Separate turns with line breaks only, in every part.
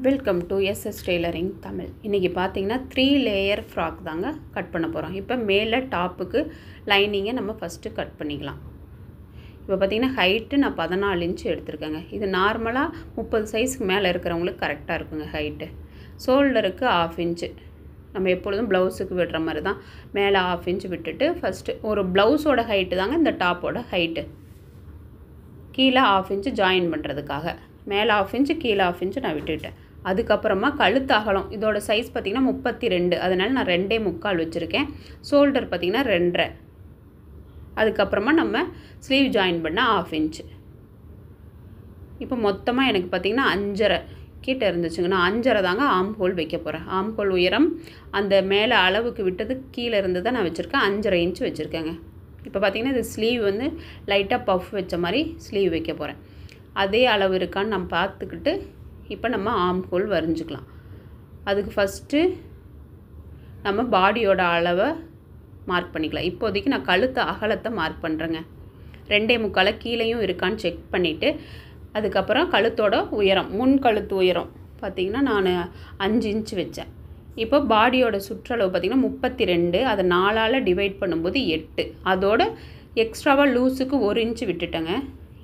Welcome to SS tailoring Tamil. இன்றைக்கி பார்த்தீங்கன்னா 3 layer frock தாங்க கட் பண்ண போகிறோம். இப்போ மேலே டாப்புக்கு லைனிங்கை நம்ம ஃபஸ்ட்டு கட் பண்ணிக்கலாம். இப்போ பார்த்திங்கன்னா ஹைட்டு நான் 14 இன்ச் எடுத்துருக்கேங்க. இது நார்மலாக 30 சைஸ்க்கு மேலே இருக்கிறவங்களுக்கு கரெக்டாக இருக்குங்க ஹைட்டு. ஷோல்டருக்கு 1/2 இன்ச்சு நம்ம எப்பொழுதும் ப்ளவுஸுக்கு விடுற மாதிரி தான் மேலே 1/2 இன்ச் விட்டுட்டு ஃபஸ்ட்டு ஒரு ப்ளவுஸோட ஹைட்டு தாங்க இந்த டாப்போட ஹைட்டு. கீழே 1/2 இன்ச்சு ஜாயின் பண்ணுறதுக்காக மேலே 1/2 இன்ச்சு கீழே 1/2 இன்ச்சு நான் விட்டுவிட்டேன். அதுக்கப்புறமா கழுத்து அகலம் இதோட சைஸ் பார்த்திங்கன்னா 32, அதனால் நான் 2.25 வச்சுருக்கேன். ஷோல்டர் பார்த்திங்கன்னா 2.5. அதுக்கப்புறமா நம்ம ஸ்லீவ் ஜாயின் பண்ண 1/2 இன்ச்சு. இப்போ மொத்தமாக எனக்கு பார்த்திங்கன்னா 5.5 கிட்ட இருந்துச்சுங்க. நான் 5.5 தாங்க ஆம் ஹோல் வைக்க போகிறேன். ஆம் ஹோல் உயரம் அந்த மேலே அளவுக்கு விட்டது கீழே இருந்து தான் நான் வச்சுருக்கேன். 5.5 இன்ச்சு வச்சுருக்கேங்க. இப்போ பார்த்திங்கன்னா இது ஸ்லீவ் வந்து லைட்டாக பஃப் வச்ச மாதிரி ஸ்லீவ் வைக்க போகிறேன். அதே அளவு இருக்கான்னு நம்ம பார்த்துக்கிட்டு இப்போ நம்ம ஆம் ஹோல் வரைஞ்சிக்கலாம். அதுக்கு ஃபஸ்ட்டு நம்ம பாடியோட அளவை மார்க் பண்ணிக்கலாம். இப்போதைக்கு நான் கழுத்து அகலத்தை மார்க் பண்ணுறேங்க. 2.25 கீழேயும் இருக்கான்னு செக் பண்ணிவிட்டு அதுக்கப்புறம் கழுத்தோட உயரம் முன் கழுத்து உயரம் பார்த்திங்கன்னா நான் 5 இன்ச்சு வச்சேன். இப்போ பாடியோட சுற்றளவு பார்த்திங்கன்னா 32, அதை 4ஆல் டிவைட் பண்ணும்போது 8. அதோட எக்ஸ்ட்ராவாக லூஸுக்கு 1 இன்ச்சு விட்டுட்டேங்க.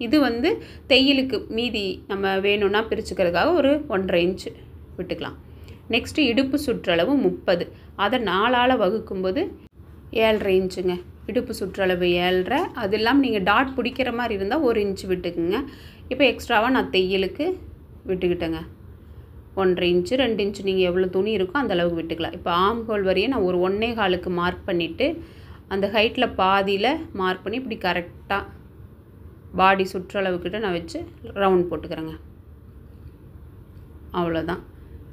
இது வந்து தையலுக்கு மீதி நம்ம வேணும்னா பிரிச்சுக்கிறதுக்காக ஒரு 1.5 இன்ச்சு விட்டுக்கலாம். நெக்ஸ்ட்டு இடுப்பு சுற்றளவு 30, அதை 4ஆல் வகுக்கும்போது 7.5 இன்ச்சுங்க. இடுப்பு சுற்றளவு 7.5. அது இல்லாமல் நீங்கள் டாட் பிடிக்கிற மாதிரி இருந்தால் 1 இன்ச்சு விட்டுக்குங்க. இப்போ எக்ஸ்ட்ராவாக நான் தையலுக்கு விட்டுக்கிட்டேங்க. 1.5 இன்ச்சு 2 இன்ச்சு நீங்கள் எவ்வளோ துணி இருக்கோ அந்தளவுக்கு விட்டுக்கலாம். இப்போ ஆம் ஹோல் வரையே நான் ஒரு 1.25க்கு மார்க் பண்ணிவிட்டு அந்த ஹைட்டில் பாதியில் மார்க் பண்ணி இப்படி கரெக்டாக பாடி சுற்றளவுக்கிட்ட நான் வச்சு ரவுண்ட் போட்டுக்கிறேங்க. அவ்வளோதான்.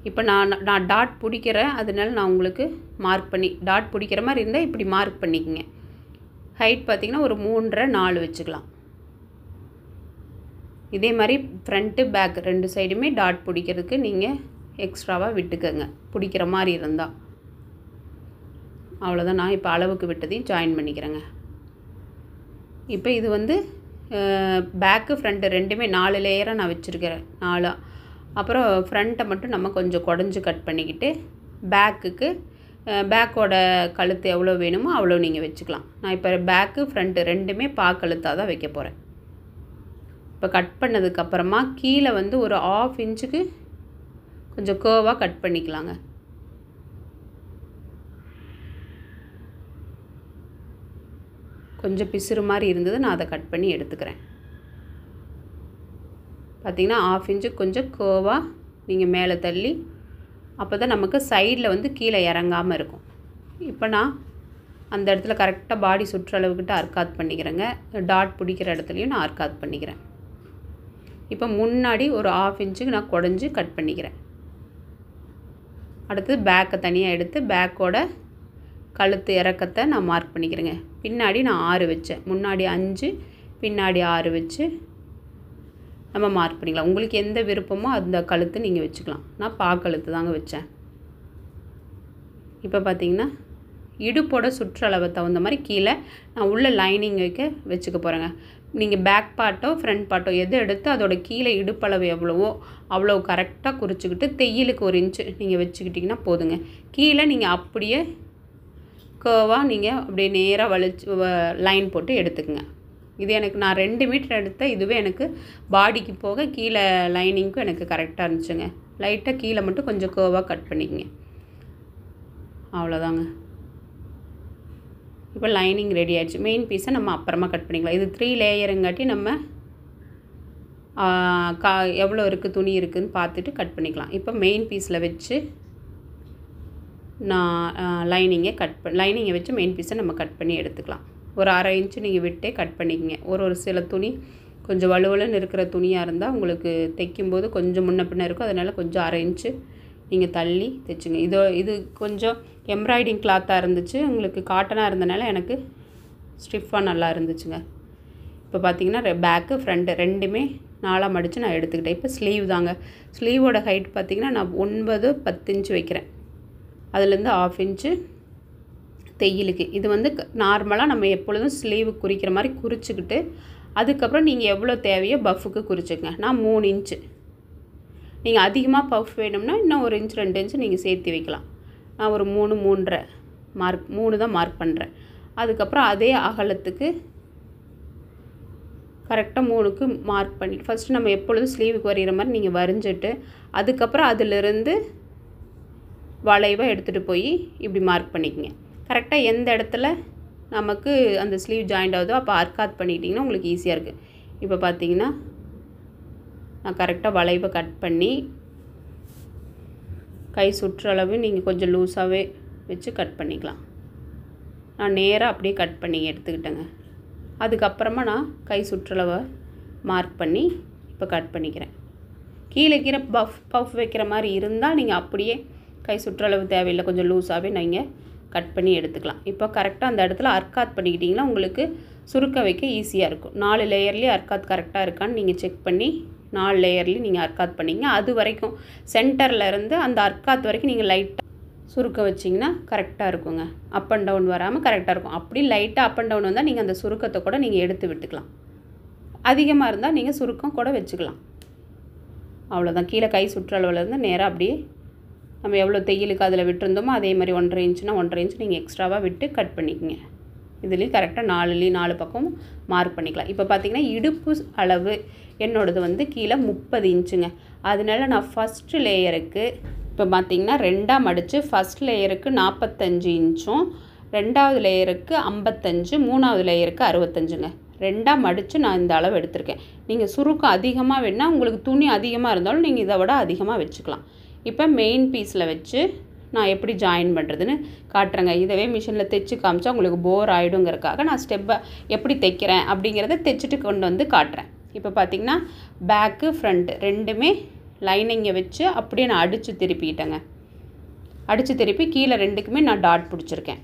இப்போ நான் டாட் பிடிக்கிறேன், அதனால நான் உங்களுக்கு மார்க் பண்ணி டாட் பிடிக்கிற மாதிரி இருந்தால் இப்படி மார்க் பண்ணிக்கோங்க. ஹைட் பார்த்திங்கன்னா ஒரு 3.5 4 வச்சுக்கலாம். இதே மாதிரி ஃப்ரண்ட்டு பேக் 2 சைடுமே டாட் பிடிக்கிறதுக்கு நீங்கள் எக்ஸ்ட்ராவாக விட்டுக்கோங்க பிடிக்கிற மாதிரி இருந்தால். அவ்வளோதான். நான் இப்போ அளவுக்கு விட்டதையும் ஜாயின் பண்ணிக்கிறேங்க. இப்போ இது வந்து பேக்கு ஃப்ரண்ட்டு ரெண்டுமே 4 லேயராக நான் வச்சுருக்கிறேன். 4. அப்புறம் ஃப்ரண்ட்டை மட்டும் நம்ம கொஞ்சம் குடஞ்சி கட் பண்ணிக்கிட்டு பேக்குக்கு பேக்கோட கழுத்து எவ்வளோ வேணுமோ அவ்வளோ நீங்கள் வச்சுக்கலாம். நான் இப்போ பேக்கு ஃப்ரண்ட்டு ரெண்டுமே கழுத்தாக தான் வைக்க போகிறேன். இப்போ கட் பண்ணதுக்கப்புறமா கீழே வந்து ஒரு 1/2 இன்ச்சுக்கு கொஞ்சம் கேர்வாக கட் பண்ணிக்கலாங்க. கொஞ்சம் பிசுறு மாதிரி இருந்தது, நான் அதை கட் பண்ணி எடுத்துக்கிறேன். பார்த்திங்கன்னா 1/2 இன்ச்சுக்கு கொஞ்சம் கேர்வாக நீங்கள் மேலே தள்ளி அப்போ தான் நமக்கு சைடில் வந்து கீழே இறங்காமல் இருக்கும். இப்போ நான் அந்த இடத்துல கரெக்டாக பாடி சுற்றளவுக்கிட்ட அர்க்காத் பண்ணிக்கிறேங்க. டாட் பிடிக்கிற இடத்துலையும் நான் அர்க்காத் பண்ணிக்கிறேன். இப்போ முன்னாடி ஒரு 1/2 இன்ச்சுக்கு நான் குடஞ்சி கட் பண்ணிக்கிறேன். அடுத்து பேக்கை தனியாக எடுத்து பேக்கோட கழுத்து இறக்கத்தை நான் மார்க் பண்ணிக்கிறேங்க. பின்னாடி நான் 6 வச்சேன். முன்னாடி 5 பின்னாடி 6 வச்சு நம்ம மார்க் பண்ணிக்கலாம். உங்களுக்கு எந்த விருப்பமோ அந்த கழுத்து நீங்கள் வச்சுக்கலாம். நான் கழுத்து தாங்க வச்சேன். இப்போ பார்த்திங்கன்னா இடுப்போட சுற்றளவை தகுந்த மாதிரி கீழே நான் உள்ள லைனிங் வச்சுக்க போகிறேங்க. நீங்கள் பேக் பார்ட்டோ ஃப்ரண்ட் பார்ட்டோ எது எடுத்து அதோட கீழே இடுப்பளவு எவ்வளவோ அவ்வளோ கரெக்டாக குறிச்சிக்கிட்டு தையலுக்கு 1 இன்ச்சு நீங்கள் வச்சுக்கிட்டிங்கன்னா போதுங்க. கீழே நீங்கள் அப்படியே கேர்வாக நீங்கள் அப்படியே நேராக வளைச்சி லைன் போட்டு எடுத்துக்கோங்க. இது எனக்கு நான் 2 மீட்டர் எடுத்தேன். இதுவே எனக்கு பாடிக்கு போக கீழே லைனிங்க்கும் எனக்கு கரெக்டாக இருந்துச்சுங்க. லைட்டாக கீழே மட்டும் கொஞ்சம் கேர்வாக கட் பண்ணிக்கங்க. அவ்வளோதாங்க. இப்போ லைனிங் ரெடி ஆகிடுச்சு. மெயின் பீஸை நம்ம அப்புறமா கட் பண்ணிக்கலாம். இது 3 லேயருங்காட்டி நம்ம எவ்வளோ இருக்குது துணி இருக்குதுன்னு பார்த்துட்டு கட் பண்ணிக்கலாம். இப்போ மெயின் பீஸில் வச்சு நான் லைனிங்கை வச்சு மெயின் பீஸை நம்ம கட் பண்ணி எடுத்துக்கலாம். ஒரு 1/2 இன்ச்சு நீங்கள் விட்டே கட் பண்ணிக்கங்க. ஒரு சில துணி கொஞ்சம் வலுவலுன்னு இருக்கிற துணியாக இருந்தால் உங்களுக்கு தைக்கும்போது கொஞ்சம் முன்ன பின்ன இருக்கும். அதனால் கொஞ்சம் 1/2 இன்ச்சு நீங்கள் தள்ளி தைச்சுங்க. இது கொஞ்சம் எம்ப்ராய்டிங் கிளாத்தாக இருந்துச்சு. உங்களுக்கு காட்டனாக இருந்தனால எனக்கு ஸ்டிஃபாக நல்லா இருந்துச்சுங்க. இப்போ பார்த்திங்கன்னா பேக்கு ஃப்ரண்ட்டு ரெண்டுமே 4ஆக மடித்து நான் எடுத்துக்கிட்டேன். இப்போ ஸ்லீவ் தாங்க. ஸ்லீவோட ஹைட் பார்த்திங்கன்னா நான் 9 10 இன்ச்சு வைக்கிறேன். அதுலேருந்து 1/2 இன்ச்சு தையலுக்கு. இது வந்து நார்மலாக நம்ம எப்பொழுதும் ஸ்லீவு குறிக்கிற மாதிரி குறிச்சிக்கிட்டு அதுக்கப்புறம் நீங்கள் எவ்வளோ தேவையோ பஃபுக்கு குறிச்சிக்கங்க. நான் 3 இன்ச்சு நீங்கள் அதிகமாக பஃப் வேணும்னா இன்னும் 1 இன்ச் 2 இன்ச் நீங்கள் சேர்த்து வைக்கலாம். நான் ஒரு 3 3.5 மார்க் 3 தான் மார்க் பண்ணுறேன். அதுக்கப்புறம் அதே அகலத்துக்கு கரெக்டாக 3க்கு மார்க் பண்ணிவிட்டு ஃபஸ்ட்டு நம்ம எப்பொழுதும் ஸ்லீவுக்கு வரைகிற மாதிரி நீங்கள் வரைஞ்சிட்டு அதுக்கப்புறம் அதிலிருந்து வளைவை எடுத்துகிட்டு போய் இப்படி மார்க் பண்ணிக்கங்க. கரெக்டாக எந்த இடத்துல நமக்கு அந்த ஸ்லீவ் ஜாயிண்ட் ஆகுதோ அப்போ ஆர்காத் பண்ணிக்கிட்டிங்கன்னா உங்களுக்கு ஈஸியாக இருக்குது. இப்போ பார்த்தீங்கன்னா நான் கரெக்டாக வளைவை கட் பண்ணி கை சுற்றளவு நீங்கள் கொஞ்சம் லூஸாகவே வச்சு கட் பண்ணிக்கலாம். நான் நேராக அப்படியே கட் பண்ணி எடுத்துக்கிட்டேங்க. அதுக்கப்புறமா நான் கை சுற்றளவை மார்க் பண்ணி இப்போ கட் பண்ணிக்கிறேன். கீழே கீழே பஃப் வைக்கிற மாதிரி இருந்தால் நீங்கள் அப்படியே கை சுற்றளவு தேவையில்லை, கொஞ்சம் லூஸாகவே நீங்கள் கட் பண்ணி எடுத்துக்கலாம். இப்போ கரெக்டாக அந்த இடத்துல அர்க்காத் பண்ணிக்கிட்டிங்கன்னா உங்களுக்கு சுருக்க வைக்க ஈஸியாக இருக்கும். 4 லேயர்லேயே அர்க்காத் கரெக்டாக இருக்கான்னு நீங்கள் செக் பண்ணி 4 லேயர்லேயும் நீங்கள் அர்க்காத் பண்ணிங்க. அது வரைக்கும் சென்டரில் இருந்து அந்த அர்க்காத் வரைக்கும் நீங்கள் லைட்டாக சுருக்க வச்சிங்கன்னா கரெக்டாக இருக்குங்க. அப் அண்ட் டவுன் வராமல் கரெக்டாக இருக்கும். அப்படி லைட்டாக அப் அண்ட் டவுன் வந்தால் நீங்கள் அந்த சுருக்கத்தை கூட நீங்கள் எடுத்து விட்டுக்கலாம். அதிகமாக இருந்தால் நீங்கள் சுருக்கம் கூட வச்சுக்கலாம். அவ்வளோதான். கீழே கை சுற்றளவுலேருந்து நேராக அப்படியே நம்ம எவ்வளோ தையலுக்கு அதில் விட்டுருந்தோமோ அதே மாதிரி 1.5 இன்ச்சுனா 1.5 இன்ச் நீங்கள் எக்ஸ்ட்ராவாக விட்டு கட் பண்ணிக்கங்க. இதுலேயும் கரெக்டாக 4 பக்கமும் மார்க் பண்ணிக்கலாம். இப்போ பார்த்தீங்கன்னா இடுப்பு அளவு என்னோடது வந்து கீழே 30 இன்ச்சுங்க. அதனால நான் ஃபஸ்ட்டு லேயருக்கு இப்போ பார்த்தீங்கன்னா 2ஆக மடித்து ஃபஸ்ட் லேயருக்கு 45 இன்ச்சும் 2வது லேயருக்கு 55 3வது லேயருக்கு 65ங்க. 2ஆக மடித்து நான் இந்த அளவு எடுத்திருக்கேன். நீங்கள் சுருக்கம் அதிகமாக வேணால் உங்களுக்கு துணி அதிகமாக இருந்தாலும் நீங்கள் இதை விட அதிகமாக வச்சுக்கலாம். இப்போ மெயின் பீஸில் வச்சு நான் எப்படி ஜாயின் பண்ணுறதுன்னு காட்டுறேங்க. இதவே மிஷினில் தைச்சி காமிச்சா உங்களுக்கு போர் ஆகிடுங்கிறதுக்காக நான் ஸ்டெப்பை எப்படி தைக்கிறேன் அப்படிங்கிறத தைச்சிட்டு கொண்டு வந்து காட்டுறேன். இப்போ பார்த்திங்கன்னா பேக்கு ஃப்ரண்ட்டு ரெண்டுமே லைனிங்கை வச்சு அப்படியே நான் அடித்து திருப்பிக்கிட்டேங்க. அடித்து திருப்பி கீழே 2க்குமே நான் டாட் பிடிச்சிருக்கேன்.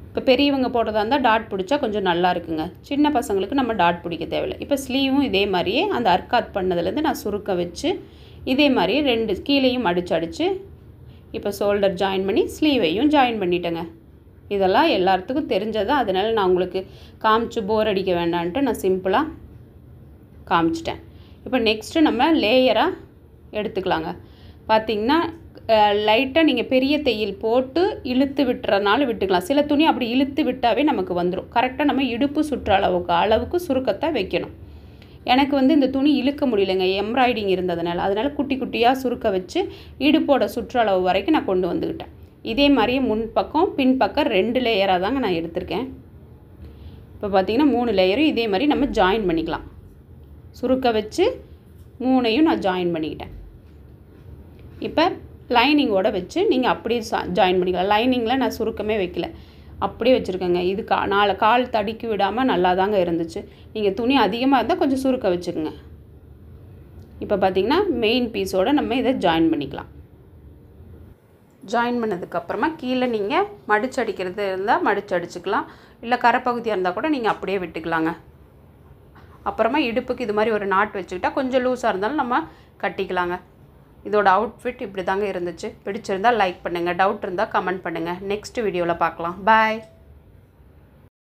இப்போ பெரியவங்க போடுறதா இருந்தால் டாட் பிடிச்சா கொஞ்சம் நல்லா இருக்குங்க. சின்ன பசங்களுக்கு நம்ம டாட் பிடிக்க தேவையில்லை. இப்போ ஸ்லீவும் இதே மாதிரியே அந்த அர்க்காத் பண்ணதுலேருந்து நான் சுருக்க வச்சு இதே மாதிரியே 2 கீழேயும் அடித்து இப்போ ஷோல்டர் ஜாயின் பண்ணி ஸ்லீவையும் ஜாயின் பண்ணிட்டேங்க. இதெல்லாம் எல்லாத்துக்கும் தெரிஞ்சது. அதனால் நான் உங்களுக்கு காமிச்சு போர் அடிக்க வேண்டான்ட்டு நான் சிம்பிளாக காமிச்சிட்டேன். இப்போ நெக்ஸ்ட்டு நம்ம லேயராக எடுத்துக்கலாங்க. பார்த்திங்கன்னா லைட்டாக நீங்கள் பெரிய தையல் போட்டு இழுத்து விட்டுறனால விட்டுக்கலாம். சில துணி அப்படி இழுத்து விட்டாவே நமக்கு வந்துடும். கரெக்டாக நம்ம இடுப்பு சுற்ற அளவுக்கு சுருக்கத்தை வைக்கணும். எனக்கு வந்து இந்த துணி இழுக்க முடியலைங்க, எம்ப்ராய்டிங் இருந்ததுனால. அதனால் குட்டி குட்டியாக சுருக்க வச்சு இடுப்போட சுற்றளவு வரைக்கும் நான் கொண்டு வந்துக்கிட்டேன். இதே மாதிரியே முன்பக்கம் பின்பக்கம் 2 லேயராக தாங்க நான் எடுத்திருக்கேன். இப்போ பார்த்திங்கன்னா 3 லேயரும் இதே மாதிரி நம்ம ஜாயின் பண்ணிக்கலாம். சுருக்க வச்சு 3ஐயும் நான் ஜாயின் பண்ணிக்கிட்டேன். இப்போ லைனிங்கோடு வச்சு நீங்கள் அப்படியே ஜாயின் பண்ணிக்கலாம். லைனிங்கில் நான் சுருக்கமே வைக்கல, அப்படியே வச்சுருக்கேங்க. இது கால் தடிக்கி விடாமல் நல்லா தாங்க இருந்துச்சு. நீங்கள் துணி அதிகமாக இருந்தால் கொஞ்சம் சுருக்க வச்சுக்கோங்க. இப்போ பார்த்திங்கன்னா மெயின் பீஸோடு நம்ம இதை ஜாயின் பண்ணிக்கலாம். ஜாயின் பண்ணதுக்கப்புறமா கீழே நீங்கள் மடிச்சு அடிக்கிறது இருந்தால் மடிச்சு அடிச்சுக்கலாம். இல்லை கரைப்பகுதியாக இருந்தால் கூட நீங்கள் அப்படியே விட்டுக்கலாங்க. அப்புறமா இடுப்புக்கு இது மாதிரி ஒரு நாட் வச்சுக்கிட்டால் கொஞ்சம் லூஸாக இருந்தாலும் நம்ம கட்டிக்கலாங்க. இதோட அவுட்ஃபிட் இப்படி தாங்க இருந்துச்சு. பிடிச்சிருந்தால் லைக் பண்ணுங்கள், டவுட் இருந்தால் கமெண்ட் பண்ணுங்கள். நெக்ஸ்ட் வீடியோவில் பார்க்கலாம். பாய்.